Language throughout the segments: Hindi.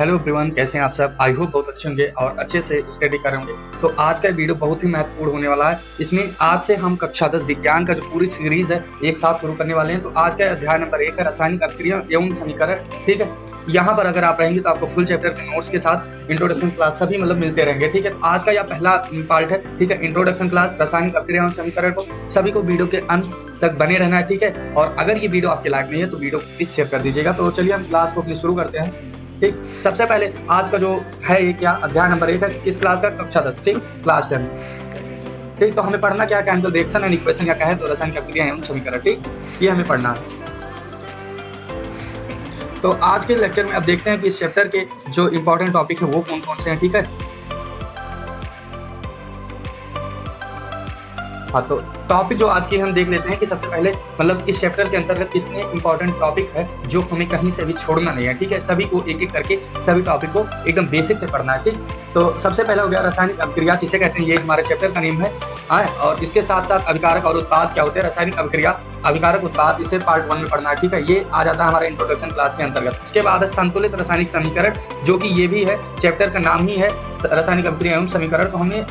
हेलो एवरीवन, कैसे हैं आप सब। आई होप बहुत अच्छे होंगे और अच्छे से स्टडी कर रहे होंगे। तो आज का वीडियो बहुत ही महत्वपूर्ण होने वाला है। इसमें आज से हम कक्षा 10 विज्ञान का जो पूरी सीरीज है एक साथ शुरू करने वाले हैं। तो आज का अध्याय नंबर 1 है रासायनिक अभिक्रिया एवं समीकरण। ठीक है, यहाँ पर अगर आप रहेंगे तो आपको फुल चैप्टर के नोट्स के साथ इंट्रोडक्शन क्लास सभी मिलते रहेंगे। ठीक है, तो आज का यह पहला पार्ट है। ठीक है, इंट्रोडक्शन क्लास रासायनिक अभिक्रिया एवं समीकरण को सभी को वीडियो के अंत तक बने रहना है। ठीक है, और अगर ये वीडियो आपके लायक नहीं है तो वीडियो को प्लीज शेयर कर दीजिएगा। तो चलिए हम क्लास को अपनी शुरू करते हैं। ठीक, सबसे पहले आज का जो है ये क्या अध्याय नंबर 1 है किस क्लास का, कक्षा 10। ठीक, क्लास 10। ठीक, तो हमें पढ़ना क्या है, केमिकल रिएक्शन एंड इक्वेशन क्या है, तो रासायनिक अभिक्रिया एवं समीकरण। ठीक, ये हमें पढ़ना है। तो आज के लेक्चर में अब देखते हैं कि इस चैप्टर के जो इंपॉर्टेंट टॉपिक है वो कौन कौन से हैं। ठीक है, हाँ, तो टॉपिक जो आज की हम देख लेते हैं कि सबसे पहले मतलब इस चैप्टर के अंतर्गत कितने इंपॉर्टेंट टॉपिक है जो हमें कहीं से भी छोड़ना नहीं है। ठीक है, सभी को एक एक करके सभी टॉपिक को एकदम बेसिक से पढ़ना है। ठीक, तो सबसे पहला हो गया रासायनिक अभिक्रिया किसे कहते हैं, ये हमारे चैप्टर का नेम है। हाँ, और इसके साथ साथ अभिकारक और उत्पाद क्या होते हैं, रासायनिक अभिक्रिया अभिकारक उत्पाद, इसे पार्ट 1 में पढ़ना है। ठीक है, ये आ जाता है हमारे इंट्रोडक्शन क्लास के अंतर्गत। उसके बाद है संतुलित रासायनिक समीकरण, जो कि ये भी है चैप्टर का नाम ही है रासायनिक अभिक्रिया एवं समीकरण। तो हमें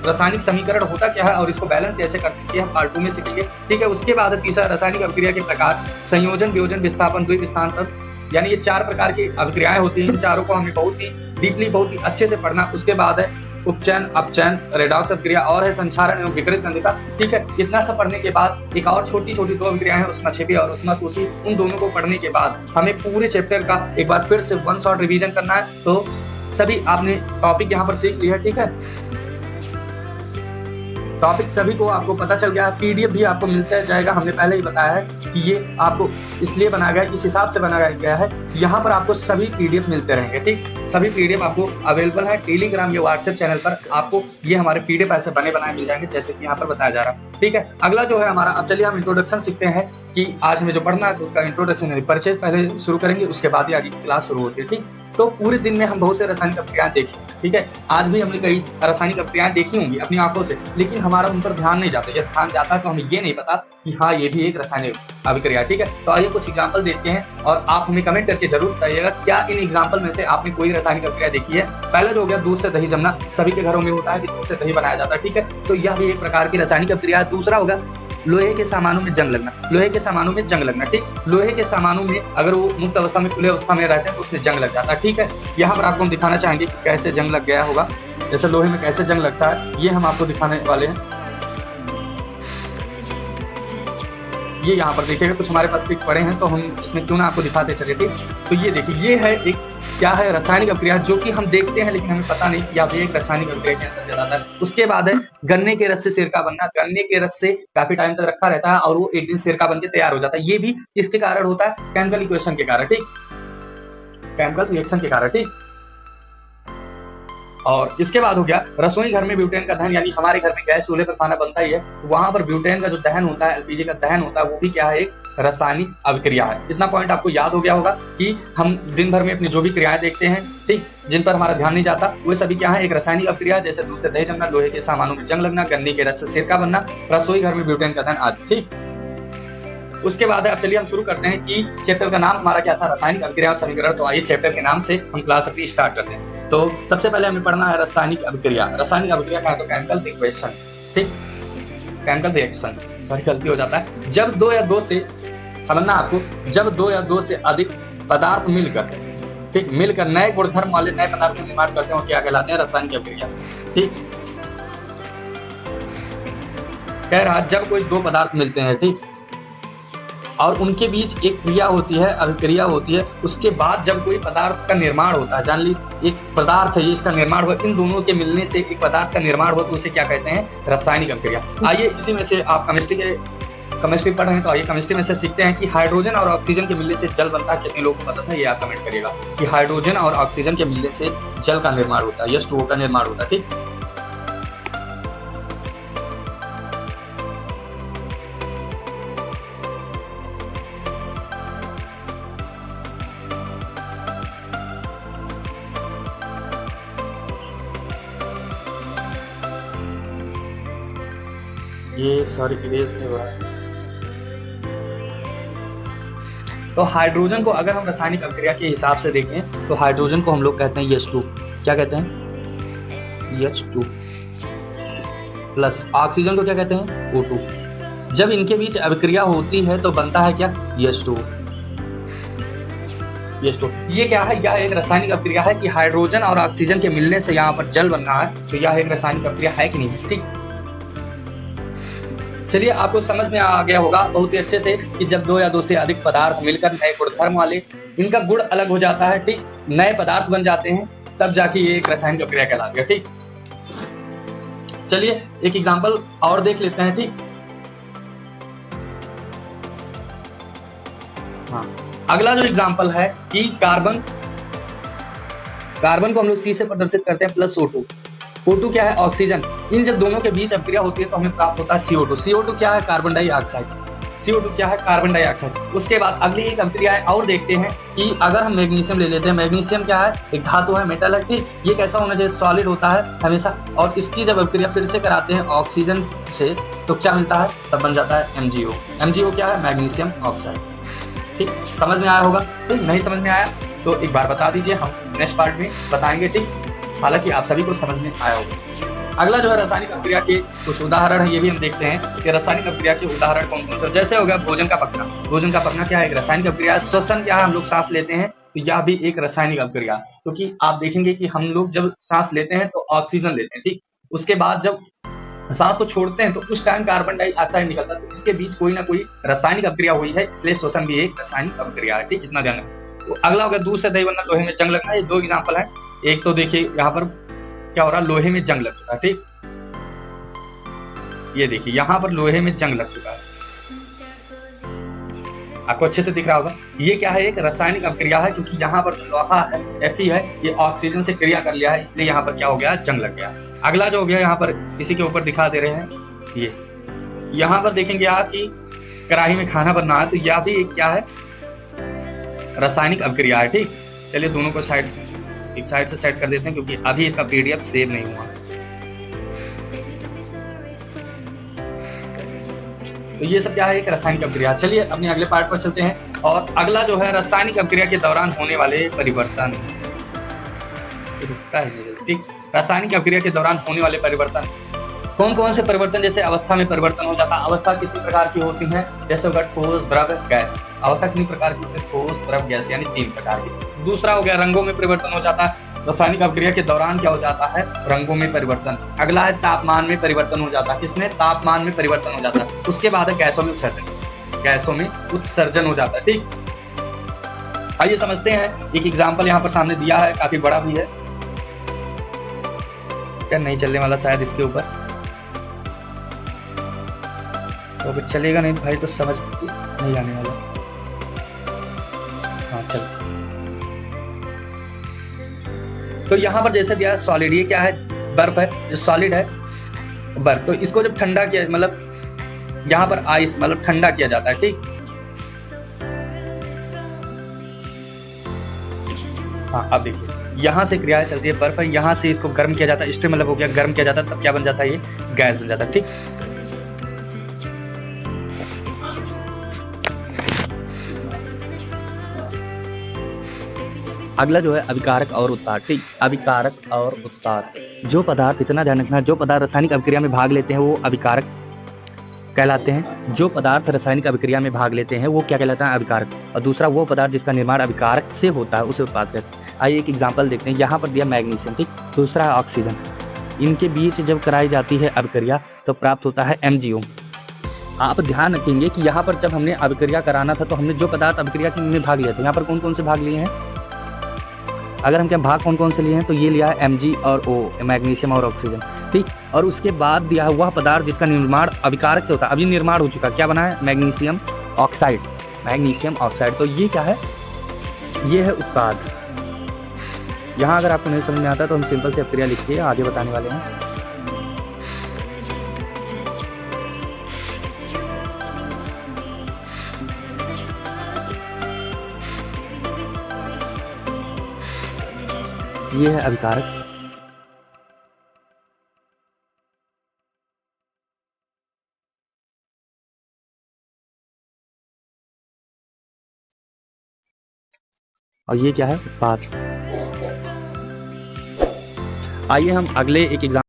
रासायनिक समीकरण होता क्या है और इसको बैलेंस कैसे करते हैं पार्ट 2 में सीखेंगे। ठीक है, उसके बाद तीसरा रासायनिक अभिक्रिया के प्रकार, संयोजन, वियोजन, विस्थापन, द्विविस्थापन, यानी ये 4 प्रकार की अभिक्रियाएं होती हैं। इन चारों को हमें बहुत ही डीपली बहुत ही अच्छे से पढ़ना। उसके बाद है उपचयन, अपचयन, रेडॉक्स अभिक्रिया और है संक्षारण एवं विकृत गंधिता। ठीक है, इतना सब पढ़ने के बाद एक और छोटी छोटी 2 अभिक्रियाएं हैं, उष्माक्षेपी और उष्माशोषी। उन दोनों को पढ़ने के बाद हमें पूरे चैप्टर का एक बार फिर से 1 शॉट रिवीजन करना है। तो सभी आपने टॉपिक यहाँ पर सीख लिया है। ठीक है, टॉपिक सभी को आपको पता चल गया है। पीडीएफ भी आपको मिलता जाएगा। हमने पहले ही बताया है कि ये आपको इसलिए बनाया गया, इस हिसाब से बनाया गया है। यहाँ पर आपको सभी पीडीएफ मिलते रहेंगे। ठीक, सभी पीडीएफ आपको अवेलेबल है टेलीग्राम या व्हाट्सएप चैनल पर। आपको ये हमारे पीडीएफ ऐसे बने बनाए मिल जाएंगे जैसे कि यहाँ पर बताया जा रहा है। ठीक है, अगला जो है हमारा, अब चलिए हम इंट्रोडक्शन सीखते हैं कि आज हमें जो पढ़ना है तो उसका इंट्रोडक्शन परिचय पहले शुरू करेंगे, उसके बाद ही आगे क्लास शुरू होती है। ठीक, तो पूरे दिन में हम बहुत से रासायनिक अभिक्रियाएं देखी। ठीक है, आज भी हमने कई रासायनिक अभिक्रियाएं देखी होंगी अपनी आंखों से, लेकिन हमारा उन पर ध्यान नहीं जाता। यह ध्यान जाता है तो हमें ये नहीं पता कि हाँ ये भी एक रासायनिक अभिक्रिया। ठीक है, तो आइए कुछ एग्जांपल देखते हैं और आप हमें कमेंट करके जरूर बताइएगा क्या इन एग्जांपल में से आपने कोई रासायनिक अभिक्रिया देखी है। पहले जो हो गया दूध से दही जमना, सभी के घरों में होता है कि दूध से दही बनाया जाता है। ठीक है, तो यह भी एक प्रकार की रासायनिक अभिक्रिया है। दूसरा होगा लोहे के सामानों में जंग लगना, लोहे के सामानों में जंग लगना। ठीक, लोहे के सामानों में अगर वो मुक्त अवस्था में खुले अवस्था में रहते हैं तो उससे जंग लग जाता है। ठीक है, यहाँ पर आपको हम दिखाना चाहेंगे कि कैसे जंग लग गया होगा, जैसे लोहे में कैसे जंग लगता है, ये हम आपको दिखाने वाले हैं। ये यहाँ पर देखिएगा, कुछ हमारे पास पिक पड़े हैं तो हम इसमें क्यों ना आपको दिखाते चले। ठीक, तो ये देखिए, ये है एक क्या है, रासायनिक अभिक्रिया जो कि हम देखते हैं लेकिन हमें पता नहीं कि यह एक रासायनिक अभिक्रिया के अंदर आता है। उसके बाद है गन्ने के रस से सिरका बनना, गन्ने के रस से काफी टाइम तक रखा रहता है और वो एक दिन सिरका बनकर तैयार हो जाता है। ये भी किसके कारण होता है, केमिकल इक्वेशन के कारण। ठीक, केमिकल रिएक्शन के कारण। ठीक, और इसके बाद हो गया रसोई घर में ब्यूटेन का दहन, यानी हमारे घर में गैस चूल्हे पर खाना बनता ही है, वहां पर ब्यूटेन का जो दहन होता है, एलपीजी का दहन होता है, वो भी क्या है, एक रासायनिक अभिक्रिया है। इतना पॉइंट आपको याद हो गया होगा कि हम दिन भर में अपनी जो भी क्रियाएं देखते हैं, ठीक, जिन पर हमारा ध्यान नहीं जाता, वो सभी क्या है, एक रासायनिक अभिक्रिया, जैसे दूध से दही जमना, लोहे के सामानों में जंग लगना, गन्ने के रस से सिरका बनना, रसोई घर में ब्यूटेन का दहन आदि। ठीक, उसके बाद अब चलिए हम शुरू करते हैं कि चैप्टर का नाम हमारा क्या था, रासायनिक अभिक्रिया और समीकरण। तो आइए चैप्टर के नाम से हम क्लास अपनी स्टार्ट करते हैं। तो सबसे पहले हमें पढ़ना है रासायनिक अभिक्रिया। रासायनिक अभिक्रिया क्या है, तो केमिकल इक्वेशन। ठीक, केमिकल रिएक्शन, सॉरी गलती हो जाता है, जब 2 या 2 से, समझना आपको, जब 2 या 2 से अधिक पदार्थ मिलकर, ठीक, मिलकर नए गुणधर्म वाले नए पदार्थ का निर्माण करते हैं, क्या कहलाते हैं, रासायनिक अभिक्रिया। ठीक, कह रहा जब कोई 2 पदार्थ मिलते हैं, ठीक, और उनके बीच एक क्रिया होती है, अभिक्रिया होती है, उसके बाद जब कोई पदार्थ का निर्माण होता है, जान ली एक पदार्थ है, ये इसका निर्माण हुआ, इन दोनों के मिलने से एक पदार्थ का निर्माण हुआ, तो उसे क्या कहते हैं, रासायनिक अभिक्रिया। आइए इसी में से आप केमिस्ट्री पढ़ रहे हैं तो आइए केमिस्ट्री में से सीखते हैं कि हाइड्रोजन और ऑक्सीजन के मिलने से जल बनता है। कितने लोगों को पता था, ये आप कमेंट करिएगा कि हाइड्रोजन और ऑक्सीजन के मिलने से जल का निर्माण होता है, H2O का निर्माण होता है। ठीक, ये सॉरी इरेज नहीं हो रहा है। तो हाइड्रोजन को अगर हम रासायनिक अभिक्रिया के हिसाब से देखें तो हाइड्रोजन को हम लोग कहते हैं H2। क्या कहते हैं? H2 plus. ऑक्सीजन को क्या कहते हैं? O2। जब इनके बीच अभिक्रिया होती है तो बनता है क्या? H2। ये क्या है? यह एक रासायनिक अभिक्रिया है कि हाइड्रोजन और ऑक्सीजन के मिलने से यहाँ पर जल बन रहा है, तो यह एक रासायनिक अभिक्रिया है कि नहीं? ठीक, चलिए आपको समझ में आ गया होगा बहुत ही अच्छे से कि जब दो या दो से अधिक पदार्थ मिलकर नए गुणधर्म वाले, इनका गुण अलग हो जाता है, ठीक, नए पदार्थ बन जाते हैं, तब जाके ये एक रासायनिक अभिक्रिया कहलाती है। ठीक, चलिए एक एग्जांपल और देख लेते हैं। ठीक, हाँ, अगला जो एग्जांपल है कि कार्बन को हम लोग C से प्रदर्शित करते हैं प्लस O2। O2 क्या है? ऑक्सीजन। इन जब दोनों के बीच अभिक्रिया होती है तो हमें प्राप्त होता है CO2। CO2 क्या है? Carbon dioxide. CO2 क्या है? Carbon dioxide. उसके बाद अगली एक अभिक्रिया है और देखते हैं कि अगर हम मैग्नीशियम ले लेते हैं। मैग्नीशियम क्या है? एक धातु है, मेटल है। ठीक, ये कैसा होना चाहिए? सॉलिड होता है हमेशा। और इसकी जब अभिक्रिया फिर से कराते हैं ऑक्सीजन से तो क्या मिलता है? तब बन जाता है MgO। MgO क्या है? Magnesium oxide. ठीक, समझ में आया होगा? ठीक, नहीं समझ में आया तो एक बार बता दीजिए, हम नेक्स्ट पार्ट में बताएंगे। ठीक, हालांकि आप सभी को समझ में आया होगा। अगला जो है रासायनिक अभिक्रिया के कुछ उदाहरण है, ये भी हम देखते हैं कि रासायनिक अभिक्रिया के उदाहरण कौन कौन से। जैसे हो गया भोजन का पकना। भोजन का पकना क्या है? एक रासायनिक अभिक्रिया। श्वसन क्या है? हम लोग सांस लेते हैं, तो यह भी एक रासायनिक अभिक्रिया, क्योंकि आप देखेंगे कि हम लोग जब सांस लेते हैं तो ऑक्सीजन लेते हैं। ठीक, उसके बाद जब सांस को छोड़ते हैं तो उस टाइम कार्बन डाइऑक्साइड निकलता है, तो इसके बीच कोई ना कोई रासायनिक अभिक्रिया हुई है, इसलिए श्वसन भी एक रासायनिक अभिक्रिया है। ठीक, इतना ध्यान रखें। तो अगला हो गया दूध से दही बनना, लोहे में जंग लगना। ये दो एग्जाम्पल है। एक तो देखिए यहाँ पर क्या हो रहा है, लोहे में जंग लग चुका है। ठीक, ये देखिए यहाँ पर लोहे में जंग लग चुका है, आपको अच्छे से दिख रहा होगा। ये क्या है? एक रासायनिक अभिक्रिया है, क्योंकि यहाँ पर जो लोहा है Fe है, ये ऑक्सीजन से क्रिया कर लिया है, इसलिए यहाँ पर क्या हो गया? जंग लग गया। अगला जो हो गया यहाँ पर इसी के ऊपर दिखा दे रहे हैं, ये यहाँ पर देखेंगे आप कि कढ़ाई में खाना बनना है, तो यह भी एक क्या है? रासायनिक अभिक्रिया है। ठीक, चलिए दोनों को एक साइड से सेट कर देते हैं, क्योंकि अभी इसका PDF सेव नहीं हुआ। तो ये सब क्या है? एक रासायनिक अभिक्रिया। चलिए अपने अगले पार्ट पर चलते हैं। और अगला जो है रासायनिक अभिक्रिया के दौरान होने वाले परिवर्तन। ठीक, रासायनिक अभिक्रिया के दौरान होने वाले परिवर्तन कौन कौन से परिवर्तन? जैसे अवस्था में परिवर्तन हो जाता है। अवस्था कितनी प्रकार की होती है? जैसे होगा ठोस, द्रव, गैस। अवस्था कितनी प्रकार की होती है? ठोस, द्रव, गैस, यानी 3 प्रकार की। दूसरा हो गया रंगों में परिवर्तन हो जाता है। रासायनिक अभिक्रिया के दौरान क्या हो जाता है? रंगों में परिवर्तन। अगला है तापमान में परिवर्तन हो जाता है। किसमें? तापमान में परिवर्तन हो जाता है। उसके बाद है गैसों में उत्सर्जन। गैसों में उत्सर्जन हो जाता है। ठीक, आइए समझते हैं। एक एग्जाम्पल यहाँ पर सामने दिया है, काफी बड़ा भी है। क्या नहीं चलने वाला शायद इसके ऊपर, तो अगर चलेगा नहीं भाई तो समझ नहीं आने वाला। हाँ चल, तो यहाँ पर जैसे दिया सॉलिड, ये क्या है? बर्फ है, जो सॉलिड है बर्फ। तो इसको जब ठंडा किया, मतलब यहाँ पर आइस मतलब ठंडा किया जाता है। ठीक, हाँ अब देखिए यहाँ से क्रिया चलती है, बर्फ है, यहाँ से इसको गर्म किया जाता है, स्टीम मतलब हो गया गर्म किया जाता है, तब क्या बन जाता है? ये गैस बन जाता है। ठीक, अगला जो है अभिकारक और उत्पाद। ठीक, अभिकारक और उत्पाद। जो पदार्थ, इतना ध्यान रखना, जो पदार्थ रासायनिक अभिक्रिया में भाग लेते हैं वो अभिकारक कहलाते हैं। जो पदार्थ रासायनिक अभिक्रिया में भाग लेते हैं वो क्या कहलाता है? अभिकारक। और दूसरा वो पदार्थ जिसका निर्माण अभिकारक से होता है उसे उत्पाद कहते हैं। आइए एक एग्जाम्पल देखते हैं। यहाँ पर दिया मैग्नीशियम। ठीक, दूसरा है ऑक्सीजन। इनके बीच जब कराई जाती है अभिक्रिया तो प्राप्त होता है MgO। आप ध्यान रखेंगे कि यहाँ पर जब हमने अभिक्रिया कराना था तो हमने जो पदार्थ अभिक्रिया में भाग लिया था, यहाँ पर कौन कौन से भाग लिए हैं? अगर हम क्या भाग कौन कौन से लिए हैं तो ये लिया है Mg और O, मैग्नीशियम और ऑक्सीजन। ठीक, और उसके बाद दिया है वह पदार्थ जिसका निर्माण अभिकारक से होता है। अभी निर्माण हो चुका, क्या बना है? Magnesium oxide. मैग्नीशियम ऑक्साइड, तो ये क्या है? ये है उत्पाद। यहाँ अगर आपको नहीं समझ में आता तो हम सिंपल से अभिक्रिया लिख के आगे बताने वाले हैं। ये है अभिकारक। और ये क्या है, पाथ। आइए हम अगले एक एग्जाम